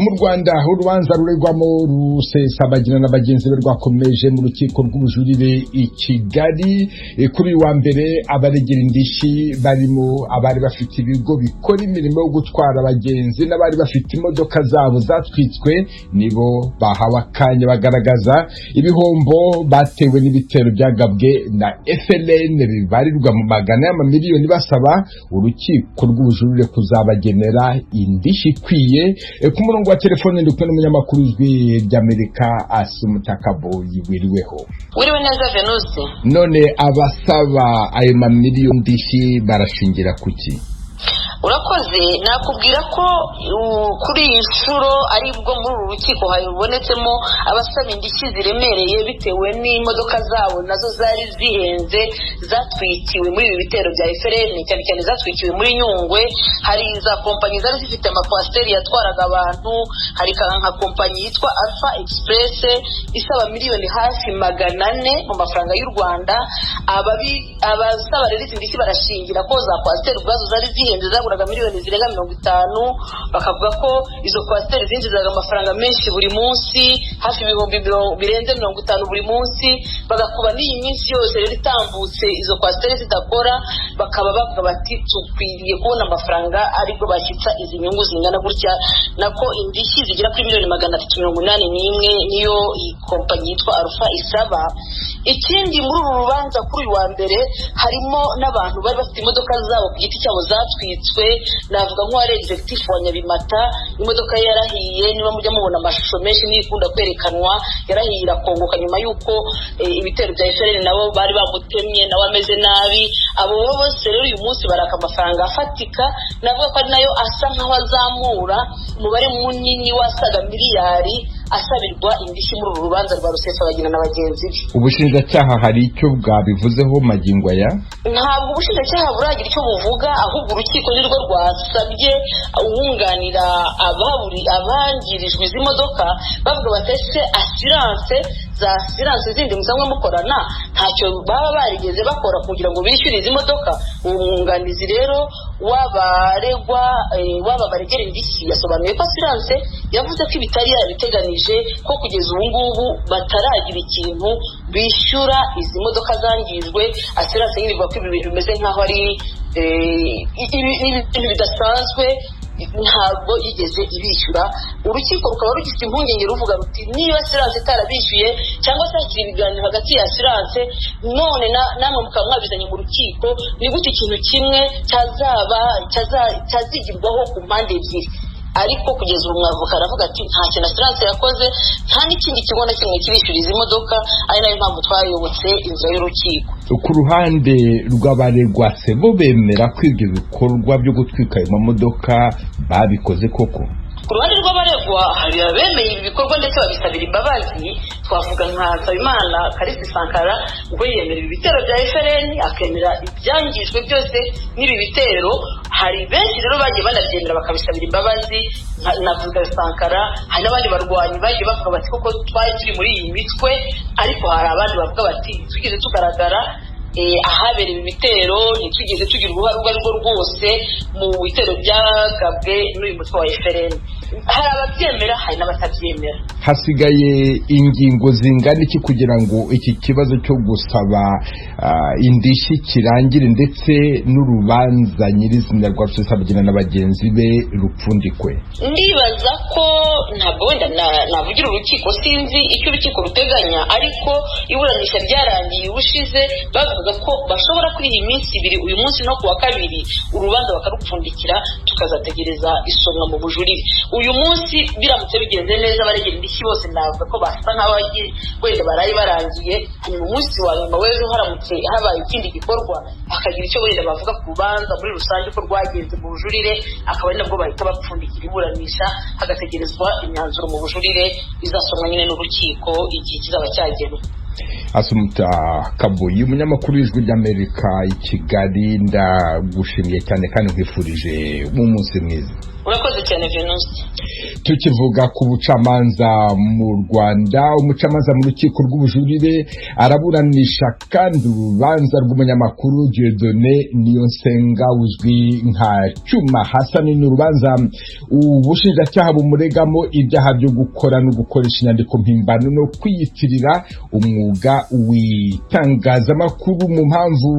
mu Rwanda urubanza ruregwamo Rusesabagina na bagenzi be rwakomeje mu rukiko rw'ubujurire i Kigali kuri wa mbere. Abaregera indishyi barimo abari bafite ibigo bikora imirimo yo gutwara abagenzi n'abari bafite imodoka zabo zatwitswe nibo bahawe akanya bagaragaza ibihombo batewe n'ibitero byagabwe na FLN bibarirwa mu magana y'amamiliyoni, basaba urukiko rw'ubujurire kuzabagenera indishyi ikwiye. Ku murongo wa telefone ndi kumwe n'umunyamakuru w'ijwi ry'Amerika Asumutakaboyi. Wiriweho? Wiriwe neza Venuste. None abasaba ayo mamiliyoni ndishyi barashingira kuki? Urakoze, nakubwira ko kuri iyi nshuro aribwo muri uru rukiko habonetsemo abasaba indishyi ziremereye bitewe n'imodoka zabo nazo zari zihenze zatwikiwe muri ibi bitero bya FLN, cyane cyane zatwikiwe muri Nyungwe. Hari za kompanyi zari zifite amakwasiteri yatwaraga abantu, hari nka kompanyi yitwa Alpha Express isaba miliyoni hafi 400 mu mafaranga y'u Rwanda. Abasaba rero izi ndishyi barashingira ko za kwasiteri ubwazo zari zihenze zaguraga miliyoni zirenga 50, bakavuga ko izo kwasiteri zinjizaga amafaranga menshi buri munsi, hafi ibihumbi birenze 50 buri munsi. Bagakuba n'iyi minsi yose rero itambutse izo kwasiteri zidakora, bakaba bavuga bati tukwiriye kubona amafaranga ariko bashyitsa izi nyungu zingana gutya, nako indishyi zigera kuri miliyoni 381 niyo iyi kompanyi yitwa Alpha isaba. Ikindi muri uru rubanza kuri uyu wa mbere harimo n'abantu bari bafite imodoka zabo ku giti cyabo zatwitswe. Navuga nk'uwari executive wa Nyabimata, imodoka ye yarahiye, niba mujya mubona amashusho menshi n'ikunda kwerekanwa, yarahiye irakongoka nyuma y'uko ibitero bya FLN nabo bari bamutemye nawe ameze nabi. Abo bose rero uyu munsi baraka amafaranga afatika, navuga ko ari nayo asa nkaho azamura umubare munini wasaga miliyari asabirwa indishyi muri uru rubanza rwa Rusesabagina na bagenzi be. Ubushinjacyaha hari icyo bwabivuzeho magingo aya? Ntabwo ubushinjacyaha buragira icyo buvuga, ahubwo urukiko nirwo rwasabye uwunganira abangirijwe izi modoka, bavuga batese assurance zindi musanzwe mukorana ntacyo baba barigeze bakora kugira ngo bishyure izi modoka. Uwo mwunganizi rero baregera indishyi yasobanuye ko assurance yavuze ko ibitari yarabiteganije, ko kugeza ubu ngubu bataragira ikintu bishyura izi modoka zangijwe. Assurance nyine ivuga ko ibi bintu bimeze nk'aho ari ibintu bidasanzwe, ntabwo yigeze ibishyura. Urukiko rukaba rugifite impungenge ruvuga ruti niba assurance itarabishyuye cyangwa se hakiri ibiganiro hagati ya assurance none namwe mukaba mwabizanye mu rukiko, ni gute ikintu kimwe cyazigirwaho ku mpande ebyiri? Ariko kugeza ubu mwavoka aravuga ati nta kintu assurance yakoze, nta n'ikindi kigo na kimwe kirishyura izi modoka, ari nayo mpamvu twayobotse inzira y'urukiko. Ku ruhande rw'abaregwa se bo bemera ko ibyo bikorwa byo gutwika ayo mamodoka babikoze koko? Ku ruhande rw'abaregwa hari abemeye ibi bikorwa ndetse babisabira imbabazi. Twavuga nka Nsabimana Karisi Sankara, ubwo yemera ibi bitero bya FLN akemera ibyangijwe byose n'ibi bitero. Hari benshi rero bagiye banabyemera bakabisabira imbabazi, navuga Sankara. Hari n'abandi barwanyi bagiye bavuga bati koko twari turi muri iyi mitwe, ariko hari abandi bavuga bati tugeze tugaragara ahabereye ibitero ntitwigeze tugira uruhare urwo ari rwo rwose mu bitero byagabwe n'uyu mutwe wa FLN. Hari ababyemera hari n'abatabyemera. Hasigaye ingingo zingana iki kugira ngo iki kibazo cyo gusaba indishyi kirangire ndetse n'urubanza nyirizina rwa Rusesabagina na bagenzi be rupfundikwe? Ndibaza ko ntabwo wenda navugira urukiko, sinzi icyo urukiko ruteganya, ariko iburanisha ryarangiye ubushize bavuga ko bashobora kuri iyi minsi 2, uyu munsi no kuwa kabiri, urubanza bakarupfundikira tukazategereza isomwa mu bujurire. Uyu munsi biramutse bigenze neza baregera indishyi bose navuga ko basa nk'abagiye wenda barayi barangiye, hanyuma umunsi wa nyuma w'ejo haramutse habaye ikindi gikorwa akagira icyo wenda bavuga ku rubanza muri rusange ko rwagenze mu bujurire, akaba ari nabwo bahita bapfundikira iburanisha, hagategerezwa imyanzuro mu bujurire izasomwa nyine n'urukiko igihe kizaba cyagenwe. Asumuta Kabuyi umunyamakuru w'Ijwi ry'Amerika i Kigali ndagushimiye cyane kandi nkwifurije umunsi mwiza. Urakoze cyane Venuste. Tukivuga ku bucamanza mu Rwanda, umucamanza mu rukiko rw'ubujurire araburanisha kandi urubanza rw'umunyamakuru Dieudonné Niyonsenga uzwi nka Cyuma Hassan. Ni urubanza ubushinjacyaha bumuregamo ibyaha byo gukora no gukoresha inyandiko mpimbano no kwiyitirira umwuga w'itangazamakuru. Mu mpamvu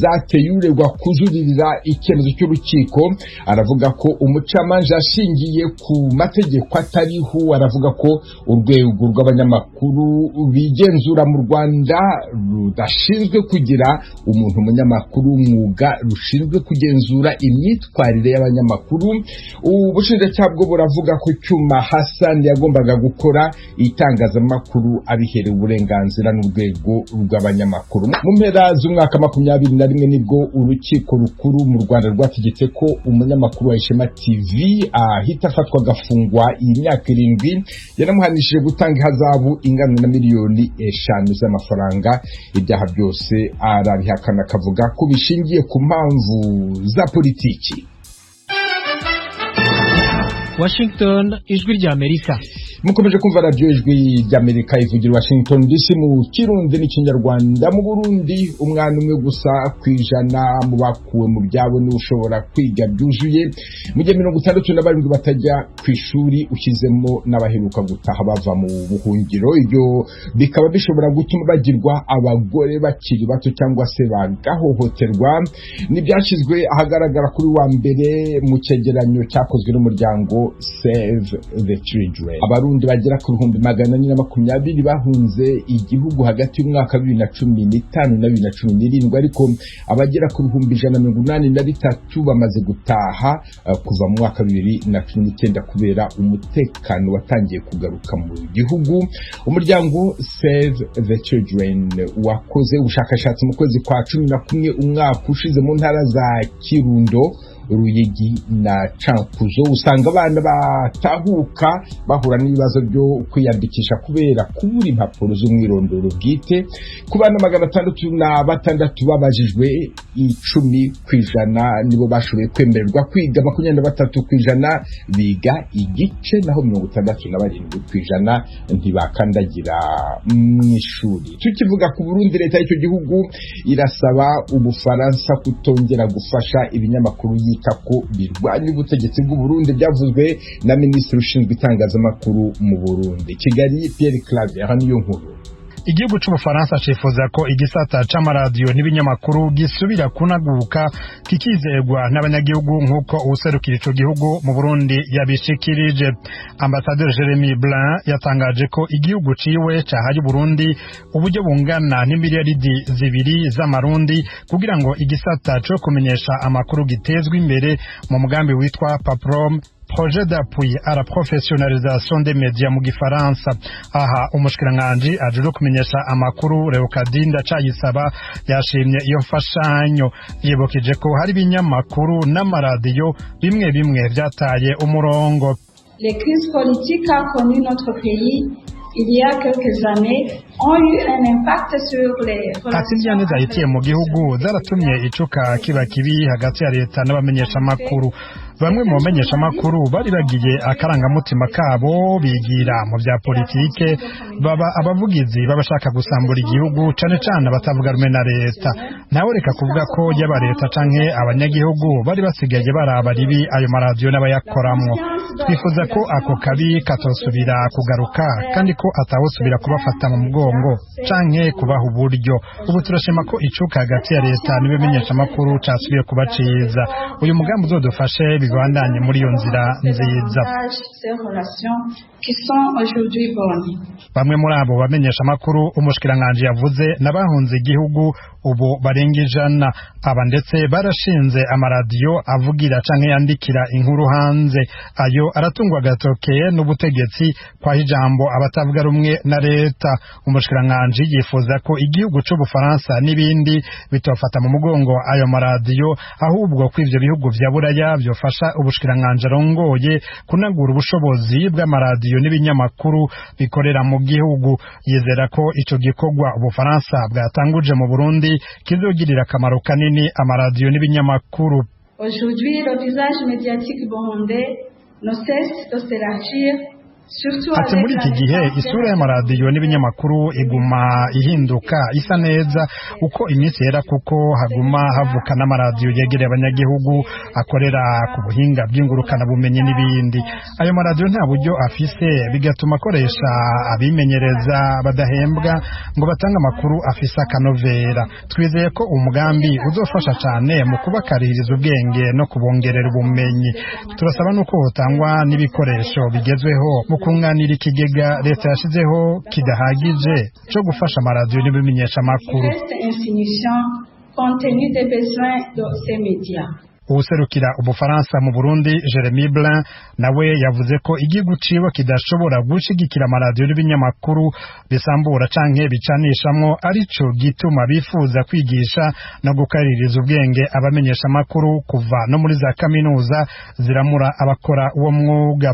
zateye uregwa kujuririra icyemezo cy'urukiko, aravuga ko umucamanza ashingiye ku mategeko atariho. Aravuga ko urwego rw'abanyamakuru bigenzura mu Rwanda rudashinzwe kugira umuntu umunyamakuru umwuga, rushinzwe kugenzura imyitwarire y'abanyamakuru. Ubushinjacyaha bwo buravuga ko Cyuma Hassan yagombaga gukora itangazamakuru abiherewe uburenganzira n'urwego rw'abanyamakuru. Mu mpera z'umwaka 2021 nibwo urukiko rukuru mu Rwanda rwategetse ko umunyamakuru wa Ishema TV ahita afatwa agafungwa imyaka 7. Yanamuhanishije gutanga ihazabu ingana na miliyoni 5 z'amafaranga. Ibyaha byose arabihakana, akavuga ko bishingiye ku mpamvu za politiki. Washington, Ijwi ry'Amerika. Mukomeje kumva radio Ijwi ry'Amerika ivugira Washington DC mu Kirundi n'Ikinyarwanda. Mu Burundi umwana umwe gusa kwijana mu bakuwe mu byabo ni ushobora kwiga byuzuye, mu gihe 67 batajya ku ishuri ushyizemo n'abaheruka gutaha bava mu buhungiro. Ibyo bikaba bishobora gutuma bagirwa abagore bakiri bato cyangwa se bagahohoterwa. Nibyashyizwe ahagaragara kuri wa mbere mu cyegeranyo cyakozwe n'umuryango Save the Children. Abarundi bagera ku 420 bahunze igihugu hagati y'umwaka 2015 na 2017, ariko abagera ku 183 bamaze gutaha kuva mu mwaka 2019 kubera umutekano watangiye kugaruka mu gihugu. Umuryango Save the Children wakoze ubushakashatsi mu kwezi kwa 11 umwaka ushize mu ntara za Kirundo, Ruyigi na Cankuzo. Usanga abana batahuka bahura n'ibibazo byo kwiyandikisha kubera kubura impapuro z'umwirondoro bwite. Ku bana 606 babajijwe 10% nibo bashoboye kwemererwa kwiga, 23% biga igice, naho 67% ntibakandagira mu ishuri. Tukivuga ku Burundi, leta y'icyo gihugu irasaba Ubufaransa kutongera gufasha ibinyamakuru ko birwanya ubutegetsi bw'u Burundi. Byavuzwe na Minisitiri ushinzwe itangazamakuru mu Burundi. Kigali, Pierre Claver niyo nkuru. Igihugu c'Ubufaransa cifuza ko igisata c'amaradiyo n'ibinyamakuru gisubira kunaguka kikizegwa n'abanyagihugu nk'uko userukira ico gihugu mu Burundi yabishikirije. Ambassadeur Jeremy Blin yatangaje ko igihugu ciwe cahaye Burundi uburyo bungana n'imiliyaridi 2 z'amarundi kugira ngo igisata co kumenyesha amakuru gitezwe imbere mu mugambi witwa PAPROM, Projet d'appui à la professionnalisation des médias mu Gifaransa. Aha umushikiranganje ajuru kumenyesha amakuru Leokadinda Ndacayisaba yashimye iyo mfashanyo. Yibukije ko hari binyamakuru n'amaradiyo bimwe bimwe byataye umurongo. Les crises politiques qu'a connu notre pays il y a quelques années ont eu un impact sur les relations. Zahitiye mu gihugu zaratumye icuka kiba kibi hagati ya leta n'abamenyesha amakuru. Bamwe mu bamenyesha amakuru bari bagiye akarangamutima kabo bigira mu bya politike, baba abavugizi babashaka gusambura igihugu cane cane batavuga rumwe na leta. Nawe reka kuvuga ko yaba leta canke abanyagihugu bari basigaye baraba ribi ayo maradiyo n'abayakoramwo. Twifuza ko ako kabi katosubira kugaruka kandi ko atawusubira kubafata mu mugongo canke kubaha uburyo. Ubu turashima ko icuka hagati ya leta n'ibimenyesha amakuru casubiye kuba ciza. Uyu mugambi uzodufashe bibandanye muri iyo nzira nziza. Bamwe muri abo bamenyesha amakuru umushikiranganje yavuze n'abahunze igihugu ubu barenga 100. Aba ndetse barashinze amaradiyo avugira canke yandikira inkuru hanze. Ayo aratungwa gatoke n'ubutegetsi kwa ijambo abatavuga rumwe na leta. Umushikiranganje yifuza ko igihugu c'Ubufaransa n'ibindi bitofata mu mugongo ayo maradiyo, ahubwo ko ivyo bihugu vya Buraya byofasha gufasha ubushikiranganji arongoye kunagura ubushobozi bw'amaradiyo n'ibinyamakuru bikorera mu gihugu. Yizera ko ico gikorwa Ubufaransa bwatanguje mu Burundi kizogirira akamaro kanini amaradiyo n'ibinyamakuru. Aujourd'hui, le visage médiatique burundais ne cesse de s'élargir. Ati muri iki gihe isura y'amaradiyo n'ibinyamakuru iguma ihinduka isa neza uko iminsi yera, kuko haguma havuka n'amaradiyo yegereye abanyagihugu akorera ku buhinga bw'ingurukana bumenyi n'ibindi. Ayo maradiyo nta buryo afise, bigatuma akoresha abimenyereza badahembwa ngo batange amakuru afise akanovera. Twizeye ko umugambi uzofasha cyane mu kubakaririza ubwenge no kubongerera ubumenyi. Turasaba nuko hotangwa n'ibikoresho bigezweho kunganira ikigega leta yashizeho kidahagije cyo gufasha amaradiyo n'ibimenyesha makuru. Uwuserukira Ubufaransa mu Burundi Jeremy Blin nawe yavuze ko igihugu ciwe kidashobora gushigikira amaradiyo n'ibinyamakuru bisambura canke bicanishamwo, arico gituma bifuza kwigisha no gukaririza ubwenge abamenyesha makuru kuva no muri za kaminuza ziramura abakora uwo mwuga.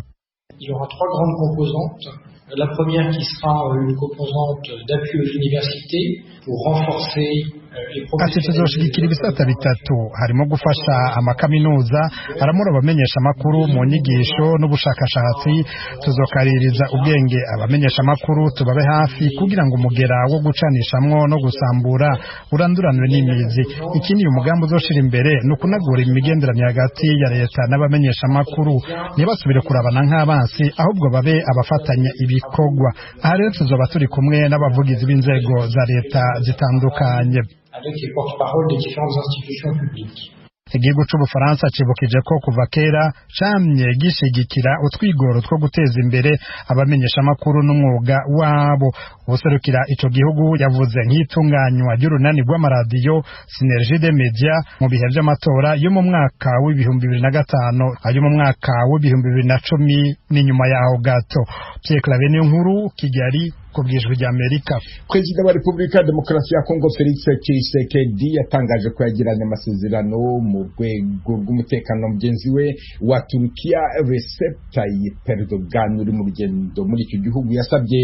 Il y aura 3 grandes composantes. La première qui sera une composante d'appui aux universités pour renforcer Ati tuzoshigikira ibisata bitatu, harimo gufasha amakaminuza aramura abamenyesha makuru mu nyigisho n'ubushakashatsi. Tuzokaririza ubwenge abamenyesha makuru, tubabe hafi kugira ngo umugera wo gucanishamwo no gusambura uranduranwe n'imizi. Ikindi umugambi uzoshira imbere no kunagura imigenderanire hagati ya leta n'abamenyesha makuru, ntibasubire kurabana nk'abansi ahubwo babe abafatanya ibikorwa. Aha rero tuzoba turi kumwe n'abavugizi b'inzego za leta zitandukanye avec les porte-paroles des différentes institutions publiques. Igihugu c'Ubufaransa cibukije ko kuva kera camye gishigikira utwigoro two guteza imbere abamenyesha makuru n'umwuga wabo. Userukira ico gihugu yavuze nk'itunganywa ry'urunani rw'amaradiyo Synergie des Médias mu bihe vy'amatora yo mu mwaka w'2005 ayo mu mwaka w'2010 n'inyuma yaho gato. Pierre Claver Niyonkuru, Kigali, kubwijwe rya Amerika. Perezida wa Repubulika ya Demokarasi ya Kongo Felix Tshisekedi yatangaje ko yagiranye amasezerano mu rwego rw'umutekano mugenzi we wa Turukiya Recep Tayyip Erdogan uri mu rugendo muri icyo gihugu. Yasabye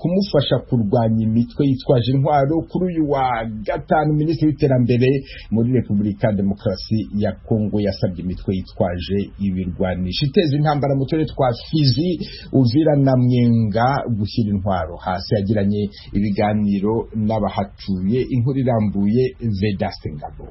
kumufasha kurwanya imitwe yitwaje intwaro. Kuri uyu wa gatanu Minisitiri w'Iterambere muri Repubulika ya Demokarasi ya Kongo yasabye imitwe yitwaje ibirwanisho iteza intambara mu turere twa Fizi, Uvira na Mwenga gushyira intwaro hasi. Yagiranye ibiganiro n'abahatuye. Inkuru irambuye Vedaste Ngabo.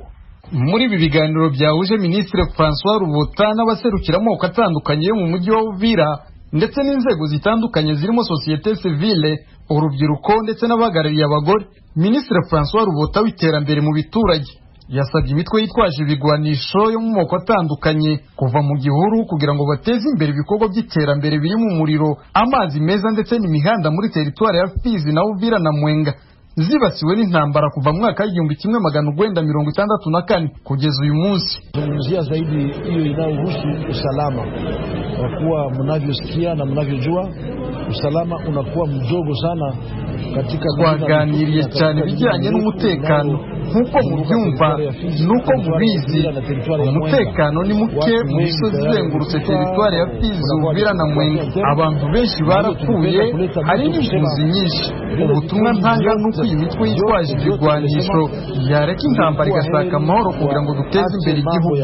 Muri ibi biganiro byahuje Minisitiri François Rubota n'abaserukira amoko atandukanye yo mu mujyi wa Uvira ndetse n'inzego zitandukanye zirimo societe civile, urubyiruko ndetse n'abahagarariye abagore. Minisitiri François Rubota w'iterambere mu biturage yasabye imitwe yitwaje ibigwanisho yo mu moko atandukanye kuva mu gihuru kugira ngo bateze imbere ibikorwa by'iterambere biri mu muriro, amazi meza ndetse n'imihanda muri teritwari ya Fizi na Uvira na Mwenga zibasiwe n'intambara kuva mu mwaka w'1964 kugeza uyu munsi. Zungumzia zaidi hiyo inayohusu usalama, kwa kuwa mnavyosikia na mnavyojua usalama unakuwa mdogo sana katika. Twaganiriye cyane bijyanye n'umutekano, nk'uko mubyumva nuko mubizi umutekano ni muke mu misozi izengurutse teritwari ya Fizi, Uvira na Mwenga. Abantu benshi barapfuye, hari n'impunzi nyinshi. Ubutumwa ntanga nuko iyi mitwe yitwaje ibigwanisho yareka intambara igasaka amahoro kugira ngo duteze imbere igihugu.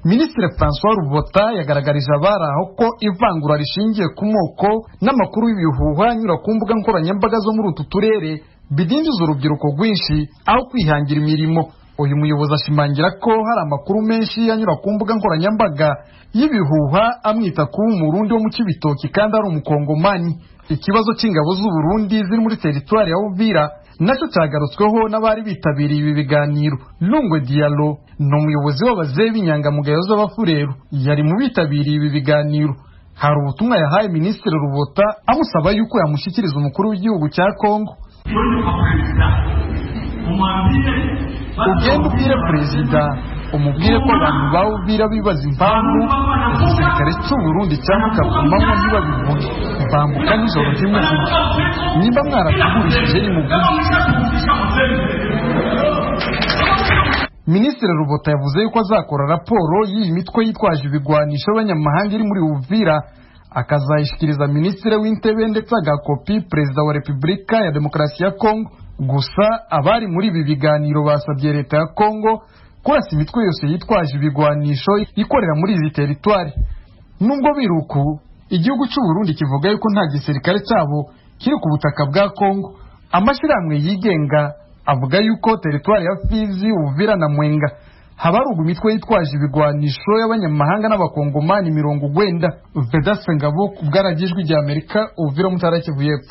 Minisitiri François Rubota yagaragarije abari aho ko ivangura rishingiye ku moko n'amakuru y'ibihuha anyura ku mbuga nkoranyambaga zo muri utu turere bidindiza urubyiruko rwinshi aho kwihangira imirimo. Uyu muyobozi ashimangira ko hari amakuru menshi anyura ku mbuga nkoranyambaga y'ibihuha amwita kuba umurundi wo mu Cibitoki kandi ari umukongomani. Ikibazo cy'ingabo z'u Burundi ziri muri teritwari ya Uvira nacyo cyagarutsweho n'abari bitabiriye ibi biganiro. Lungwe Diallo ni umuyobozi w'abazeyi b'inyangamugayo z'Abafureru, yari mu bitabiriye ibi biganiro. Hari ubutumwa yahaye Minisitiri Rubota amusaba yuko yamushyikiriza umukuru w'igihugu cya Kongo. Ugenda ubwire perezida, umubwire ko abantu ba Uvira bibaza impamvu igisirikare cy'u Burundi cyambuka ku manywa ntibabivuge, bambuka nijoro ntimuvuge. Niba mwaratugurishije nimuvuge. Minisitiri Rubota yavuze yuko azakora raporo y'iyi mitwe yitwaje ibigwanisho y'abanyamahanga iri muri Uvira akazayishikiriza Minisitiri w'Intebe ndetse agakopi Perezida wa Repubulika ya Demokarasi ya Kongo. Gusa abari muri ibi biganiro basabye leta ya Kongo kurasa imitwe yose yitwaje ibigwanisho ikorera muri izi teritwari. Nubwo biruku, igihugu cy'u Burundi kivuga yuko nta gisirikare cyabo kiri ku butaka bwa Kongo. Amashyirahamwe yigenga avuga yuko teritwari ya Fizi, Uvira na Mwenga habarugwa imitwe yitwaje ibigwanisho y'abanyamahanga n'abakongomani 90. Vedaste Ngabo ku bwaragijwe rya Amerika, Uvira mu Ntara ya Kivu y'Epfo.